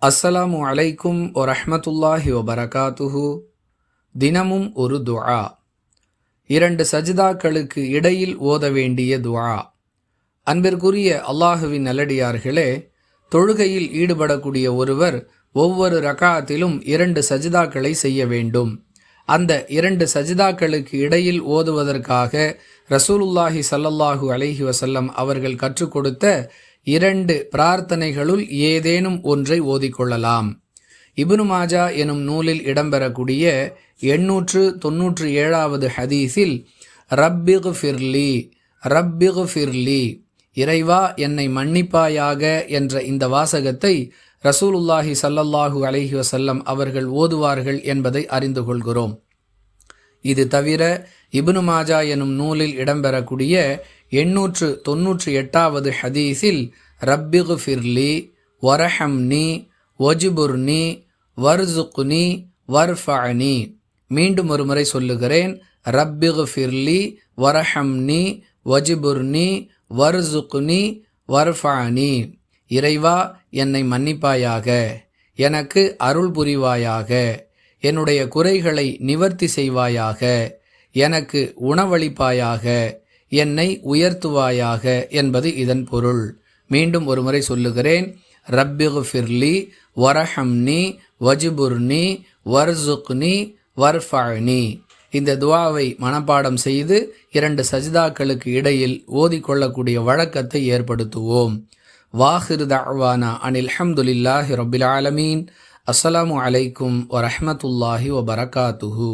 அஸ்ஸலாமு அலைக்கும் வரஹ்மத்துல்லாஹி வபரகாத்துஹு. தினமும் ஒரு துஆ. 2 சஜிதாக்களுக்கு இடையில் ஓத வேண்டிய துஆ. அன்பிற்குரிய அல்லாஹுவின் நல்லடியார்களே, தொழுகையில் ஈடுபடக்கூடிய ஒருவர் ஒவ்வொரு ரகாத்திலும் 2 சஜிதாக்களை செய்ய வேண்டும். அந்த 2 சஜிதாக்களுக்கு இடையில் ஓதுவதற்காக ரசூலுல்லாஹி ஸல்லல்லாஹு அலைஹி வஸல்லம் அவர்கள் கற்றுக் கொடுத்த 2 பிரார்த்தனைகளுள் ஏதேனும் ஒன்றை ஓதிக்கொள்ளலாம். இப்னு மாஜா எனும் நூலில் இடம்பெறக்கூடிய 897வது ஹதீஸில் ரப்பிக்ஃபிர்லி ரப்பிக்ஃபிர்லி, இறைவா என்னை மன்னிப்பாயாக என்ற இந்த வாசகத்தை ரசூலுல்லாஹி ஸல்லல்லாஹு அலைஹி வஸல்லம் அவர்கள் ஓதுவார்கள் என்பதை அறிந்து கொள்கிறோம். இது தவிர இப்னு மாஜா எனும் நூலில் இடம்பெறக்கூடிய 898வது ஹதீஸில் ரப்பிக்ஃபிர்லி வரஹம்னி வஜ்புர்னி வர்சுக்னி வர்ஃபஅனி, மீண்டும் ஒரு முறை சொல்லுகிறேன், ரப்பிக்ஃபிர்லி வரஹம்னி வஜ்புர்னி வர்சுக்னி வர்ஃபஅனி, இறைவா என்னை மன்னிப்பாயாக, எனக்கு அருள் புரிவாயாக, என்னுடைய குறைகளை நிவர்த்தி செய்வாயாக, எனக்கு உணவளிப்பாயாக, என்னை உயர்த்துவாயாக என்பது இதன் பொருள். மீண்டும் ஒரு முறை சொல்லுகிறேன், ரப்பிக்ஃபிர்லி வரஹம்னி வஜ்புர்னி வர்சுக்னி வர்ஃபஅனி. இந்த துஆவை மனப்பாடம் செய்து 2 சஜிதாக்களுக்கு இடையில் ஓதிக்கொள்ளக்கூடிய வழக்கத்தை ஏற்படுத்துவோம். வாஹிர் தஅவானா அனில் ஹம்துலில்லாஹி ரப்பில் ஆலமீன். அஸ்ஸலாமு அலைக்கும் வரஹ்மத்துல்லாஹி வபரகாத்துஹு.